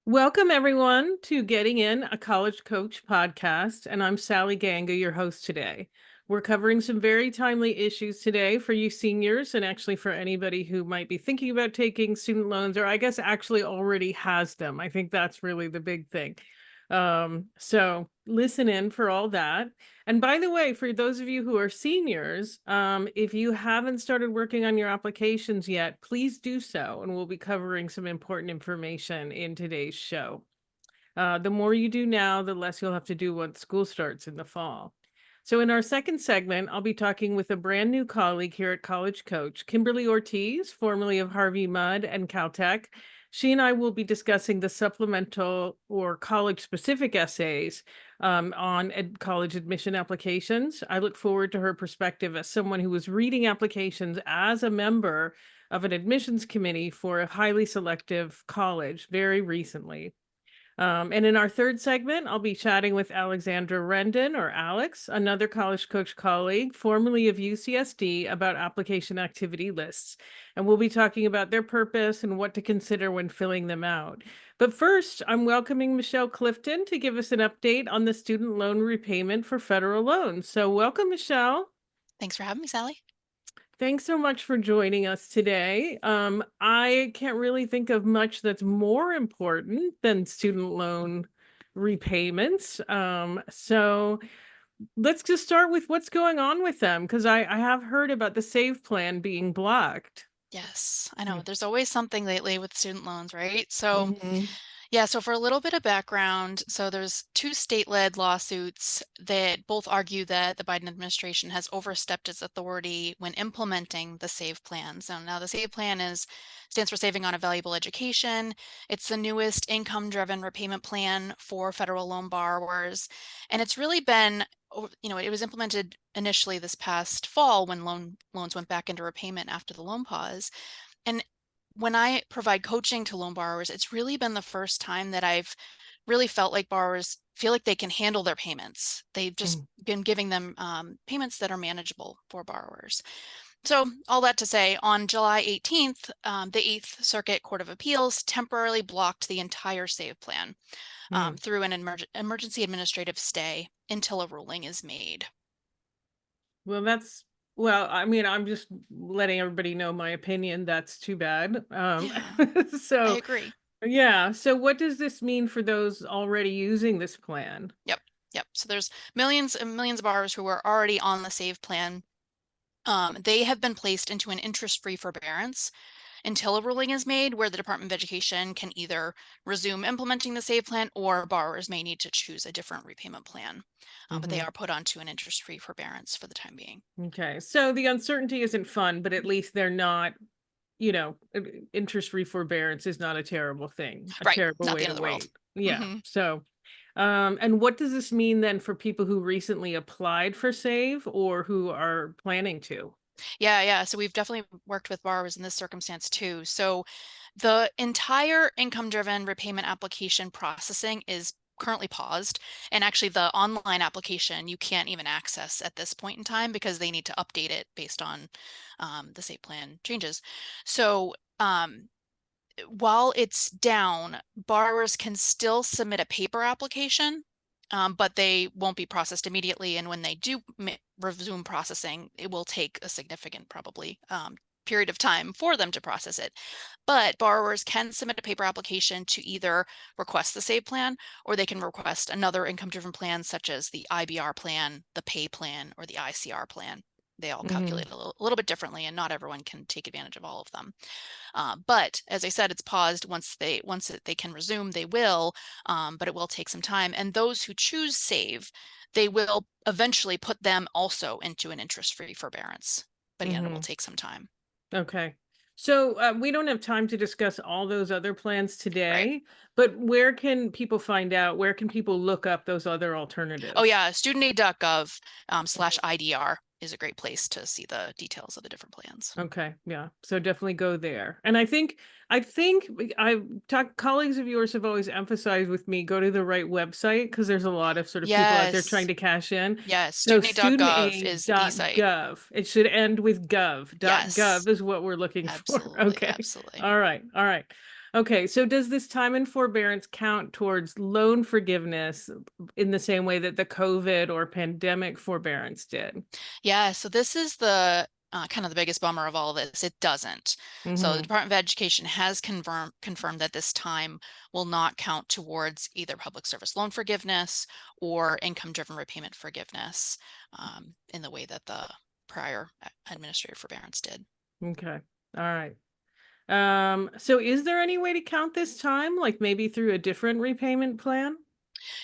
Welcome, everyone, to Getting In, a College Coach podcast. And I'm Sally Ganga, your host today. We're covering some very timely issues today for you seniors, and actually for anybody who might be thinking about taking student loans, or I guess actually already has them. I think that's really the big thing. So listen in for all that. And by the way, for those of you who are seniors, if you haven't started working on your applications yet, please do so. And we'll be covering some important information in today's show. The more you do now, the less you'll have to do once school starts in the fall. So, in our second segment, I'll be talking with a brand new colleague here at College Coach, Kimberly Ortiz, formerly of Harvey Mudd and Caltech. She and I will be discussing the supplemental or college specific essays on college admission applications. I look forward to her perspective as someone who was reading applications as a member of an admissions committee for a highly selective college very recently. And in our third segment, I'll be chatting with Alexandra Rendon, or Alex, another College Coach colleague, formerly of UCSD, about application activity lists. And we'll be talking about their purpose and what to consider when filling them out. But first, I'm welcoming Michelle Clifton to give us an update on the student loan repayment for federal loans. So welcome, Michelle. Thanks for having me, Sally. Thanks so much for joining us today. I can't really think of much that's more important than student loan repayments. So let's just start with what's going on with them, because I have heard about the SAVE plan being blocked. Yes, I know. There's always something lately with student loans, right? So, Mm-hmm. yeah, so for a little bit of background, so there's two state-led lawsuits that both argue that the Biden administration has overstepped its authority when implementing the SAVE plan. So now the SAVE plan stands for Saving on a Valuable Education. It's the newest income-driven repayment plan for federal loan borrowers, and it's really been it was implemented initially this past fall when loans went back into repayment after the loan pause. And when I provide coaching to loan borrowers, it's really been the first time that I've really felt like borrowers feel like they can handle their payments. They've just been giving them payments that are manageable for borrowers. So all that to say, on July 18th, the Eighth Circuit Court of Appeals temporarily blocked the entire SAVE plan through an emergency administrative stay until a ruling is made. Well, well, I mean, I'm just letting everybody know my opinion. That's too bad. Yeah, I So agree. yeah. So what does this mean for those already using this plan? Yep. Yep. So there's millions and millions of borrowers who are already on the SAVE plan. They have been placed into an interest-free forbearance until a ruling is made, where the Department of Education can either resume implementing the SAVE plan or borrowers may need to choose a different repayment plan. But they Mhm. are put onto an interest-free forbearance for the time being. Okay. So the uncertainty isn't fun, but at least they're not, interest-free forbearance is not a terrible thing, a Right. terrible Not way the end to of the world. wait. Yeah. Hmm. So, and what does this mean then for people who recently applied for SAVE or who are planning to? Yeah, yeah. So we've definitely worked with borrowers in this circumstance too. So the entire income-driven repayment application processing is currently paused. And actually the online application you can't even access at this point in time because they need to update it based on the SAVE plan changes. So while it's down, borrowers can still submit a paper application, but they won't be processed immediately. And when they do resume processing, it will take a significant, probably, period of time for them to process it. But borrowers can submit a paper application to either request the SAVE plan, or they can request another income-driven plan, such as the IBR plan, the PAY plan, or the ICR plan. They all Mhm. calculate a little bit differently, and not everyone can take advantage of all of them. But as I said, it's paused. Once they can resume, they will, but it will take some time. And those who choose SAVE, they will eventually put them also into an interest-free forbearance. But again, it will Mhm. take some time. Okay. So we don't have time to discuss all those other plans Right. today, but where can people find out? Where can people look up those other Oh alternatives? yeah, studentaid.gov slash IDR is a great place to see the details of the different plans. Okay, yeah. So definitely go there. And I think I've talked colleagues of yours have always emphasized with me, go to the right website because there's a lot of sort of people out there trying Yes. to cash in. Yes. So Studentaid.gov is the site. studentaid.gov. It should end with gov. Yes. .gov is what we're looking for. Absolutely. Okay. Absolutely. All right. All right. Okay, so does this time in forbearance count towards loan forgiveness in the same way that the COVID or pandemic forbearance did? Yeah, so this is the kind of the biggest bummer of all this. It doesn't. So the Mhm. Department of Education has confirmed that this time will not count towards either public service loan forgiveness or income-driven repayment forgiveness in the way that the prior administrative forbearance did. Okay. All right. So is there any way to count this time, like maybe through a different repayment plan?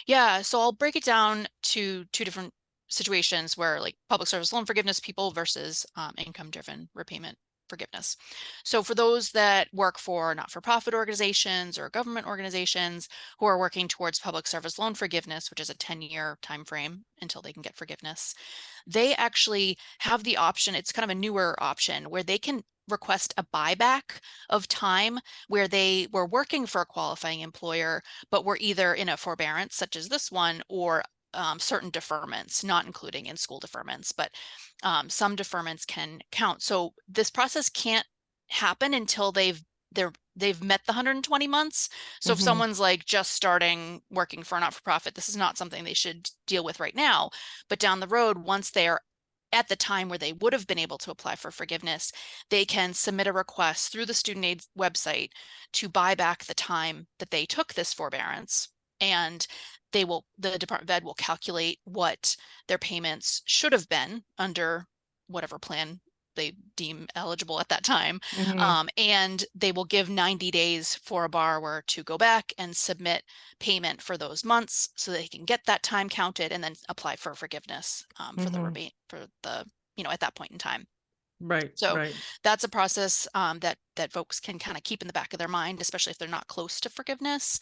Yeah, so I'll break it down to two different situations where like public service loan forgiveness people versus income-driven repayment forgiveness. So for those that work for not-for-profit organizations or government organizations who are working towards public service loan forgiveness, which is a 10-year time frame until they can get forgiveness, they actually have the option, it's kind of a newer option, where they can request a buyback of time where they were working for a qualifying employer, but were either in a forbearance, such as this one, or certain deferments, not including in school deferments, but some deferments can count. So this process can't happen until they've met the 120 months. So if Mhm. someone's like just starting working for a not-for-profit, this is not something they should deal with right now. But down the road, once they're at the time where they would have been able to apply for forgiveness, they can submit a request through the student aid website to buy back the time that they took this forbearance. And the Department of Ed will calculate what their payments should have been under whatever plan they deem eligible at that time. Mhm. And they will give 90 days for a borrower to go back and submit payment for those months so they can get that time counted and then apply for forgiveness for the Mhm. rebate for the, at that point in time. Right, So right. that's a process that folks can kind of keep in the back of their mind, especially if they're not close to forgiveness.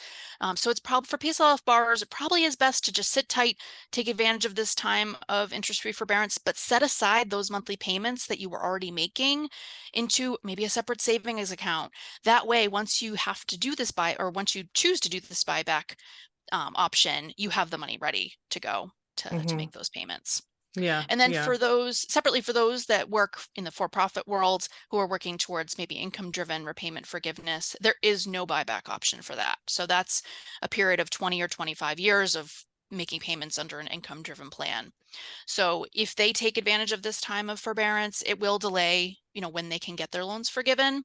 So it's probably for PSLF borrowers, it probably is best to just sit tight, take advantage of this time of interest-free forbearance, but set aside those monthly payments that you were already making into maybe a separate savings account. That way, once you have to do this buy, or once you choose to do this buyback option, you have the money ready to go to Mhm. make those payments. Yeah, And then yeah. for those separately, for those that work in the for-profit world who are working towards maybe income-driven repayment forgiveness, there is no buyback option for that. So that's a period of 20 or 25 years of making payments under an income-driven plan. So if they take advantage of this time of forbearance, it will delay, when they can get their loans forgiven.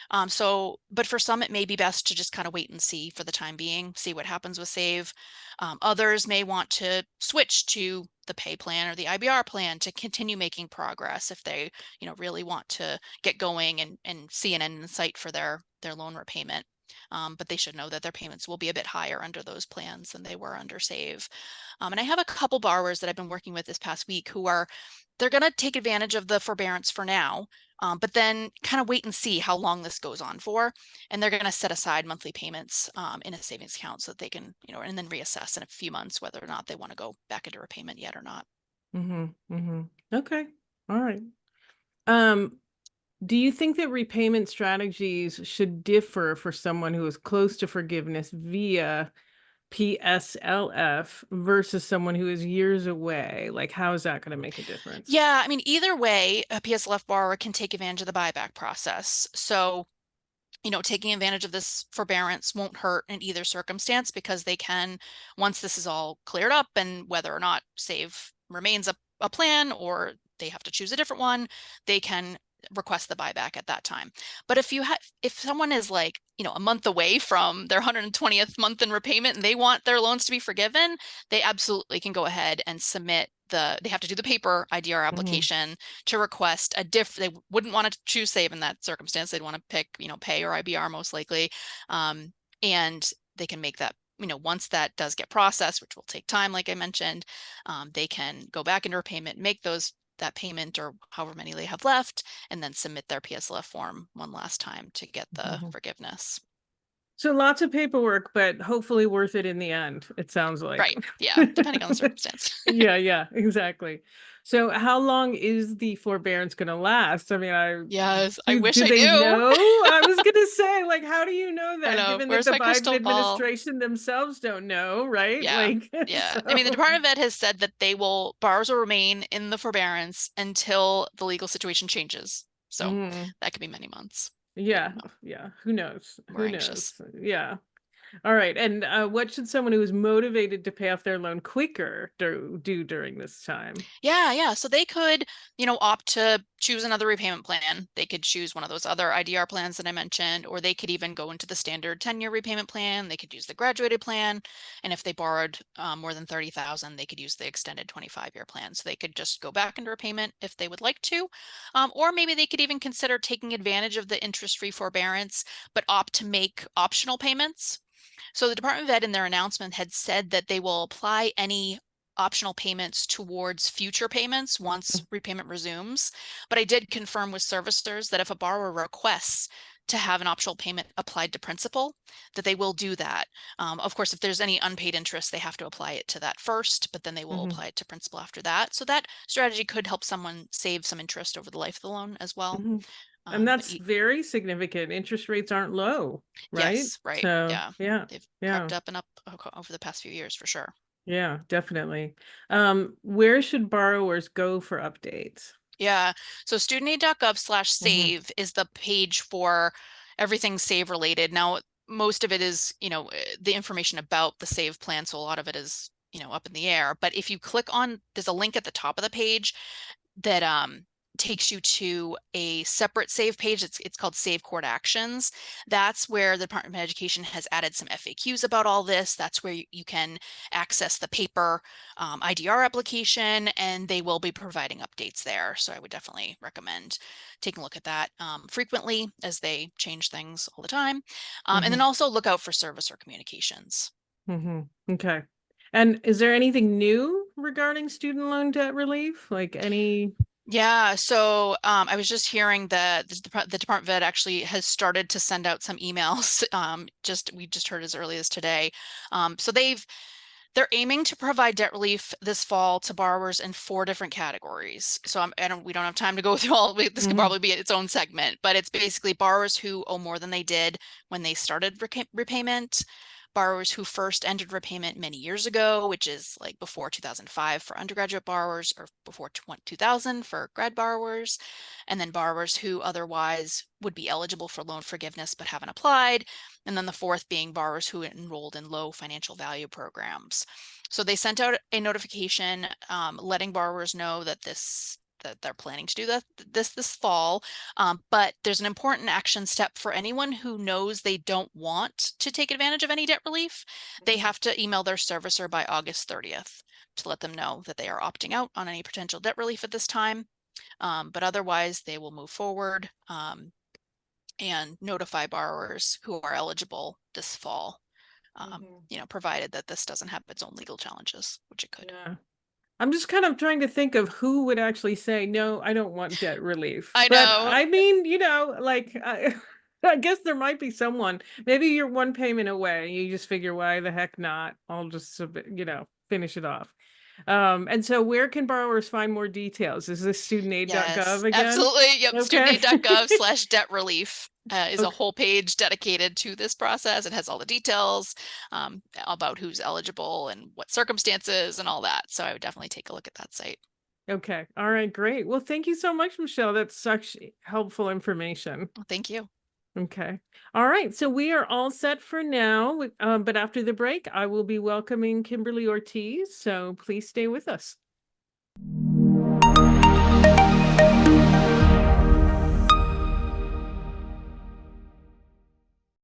But for some, it may be best to just kind of wait and see for the time being, see what happens with Save. Others may want to switch to the pay plan or the IBR plan to continue making progress if they, really want to get going and see an end in sight for their loan repayment. But they should know that their payments will be a bit higher under those plans than they were under Save. And I have a couple borrowers that I've been working with this past week they're going to take advantage of the forbearance for now, but then kind of wait and see how long this goes on for. And they're going to set aside monthly payments in a savings account so that they can, and then reassess in a few months whether or not they want to go back into repayment yet or not. Mhm. Mhm. Okay. All right. Um, do you think that repayment strategies should differ for someone who is close to forgiveness via PSLF versus someone who is years away? Like, how is that going to make a difference? Yeah, I mean, either way, a PSLF borrower can take advantage of the buyback process. So taking advantage of this forbearance won't hurt in either circumstance because they can, once this is all cleared up and whether or not Save remains a plan or they have to choose a different one, they can request the buyback at that time. But if someone is like, a month away from their 120th month in repayment and they want their loans to be forgiven, they absolutely can go ahead and submit they have to do the paper IDR Mhm. application to request they wouldn't want to choose Save in that circumstance. They'd want to pick, pay or IBR most likely. And they can make that, once that does get processed, which will take time, like I mentioned, they can go back into repayment, make that payment or however many they have left, and then submit their PSLF form one last time to get the Mhm. forgiveness. So lots of paperwork, but hopefully worth it in the end, it sounds like. Right. Yeah. Depending on the circumstance. Yeah, yeah, exactly. So how long is the forbearance gonna last? I mean, I Yes. I do wish do I they knew. know? I was gonna say, like, how do you know I that know. given that Where's the my Biden crystal ball? administration themselves don't know, right? Yeah. Like, Yeah. I mean, the so Department of Ed has said that borrowers will remain in the forbearance until the legal situation changes. So Mhm. that could be many months. we Yeah, don't know. yeah, who knows? We're Who anxious. knows? Yeah. All right, and, what should someone who is motivated to pay off their loan quicker do during this time? Yeah, yeah. So they could, opt to choose another repayment plan. They could choose one of those other IDR plans that I mentioned, or they could even go into the standard 10-year repayment plan. They could use the graduated plan. And if they borrowed more than 30,000, they could use the extended 25-year plan. So they could just go back into repayment if they would like to. Or maybe they could even consider taking advantage of the interest-free forbearance, but opt to make optional payments. So the Department of Ed in their announcement had said that they will apply any optional payments towards future payments once repayment resumes. But I did confirm with servicers that if a borrower requests to have an optional payment applied to principal, that they will do that. Of course, if there's any unpaid interest, they have to apply it to that first, but then they will Mhm, apply it to principal after that. So that strategy could help someone save some interest over the life of the loan as well. mhm. And But that's very significant. Interest rates aren't low, right? yes, right. So, Yeah. yeah, They've yeah, crept up and up over the past few years for sure. yeah, definitely. Where should borrowers go for updates? Yeah. So studentaid.gov slash Mhm, save is the page for everything save related. Now, most of it is, the information about the save plan. So a lot of it is, up in the air. But if you click on, there's a link at the top of the page that takes you to a separate save page. It's called Save Court Actions. That's where the Department of Education has added some FAQs about all this. That's where you can access the paper IDR application, and they will be providing updates there. So I would definitely recommend taking a look at that frequently, as they change things all the time. And then mhm, also look out for servicer communications. mhm. Okay. And is there anything new regarding student loan debt relief? Like any Yeah, so I was just hearing that the Department of Ed actually has started to send out some emails. Just we just heard as early as today. So they're aiming to provide debt relief this fall to borrowers in 4 different categories. So we don't have time to go through all. This could Mhm, probably be its own segment, but it's basically borrowers who owe more than they did when they started repayment, borrowers who first entered repayment many years ago, which is like before 2005 for undergraduate borrowers or before 2000 for grad borrowers, and then borrowers who otherwise would be eligible for loan forgiveness but haven't applied, and then the fourth being borrowers who enrolled in low financial value programs. So they sent out a notification letting borrowers know that they're planning to do this fall. But there's an important action step for anyone who knows they don't want to take advantage of any debt relief. They mhm, have to email their servicer by August 30th to let them know that they are opting out on any potential debt relief at this time. But otherwise, they will move forward and notify borrowers who are eligible this fall, mhm. provided that this doesn't have its own legal challenges, which it could. Yeah. I'm just kind of trying to think of who would actually say, "No, I don't want debt relief." I But know. I mean, like, I guess there might be someone. Maybe you're one payment away. You just figure, why the heck not? I'll just, finish it off. And so where can borrowers find more details? Is this Yes, studentaid.gov again? absolutely. Yep. Okay. Studentaid.gov slash debt relief is a Okay. whole page dedicated to this process. It has all the details about who's eligible and what circumstances and all that. So I would definitely take a look at that site. Okay. All right. Great. Well, thank you so much, Michelle. That's such helpful information. Well, thank you. Okay. All right. So we are all set for now. But after the break, I will be welcoming Kimberly Ortiz. So please stay with us.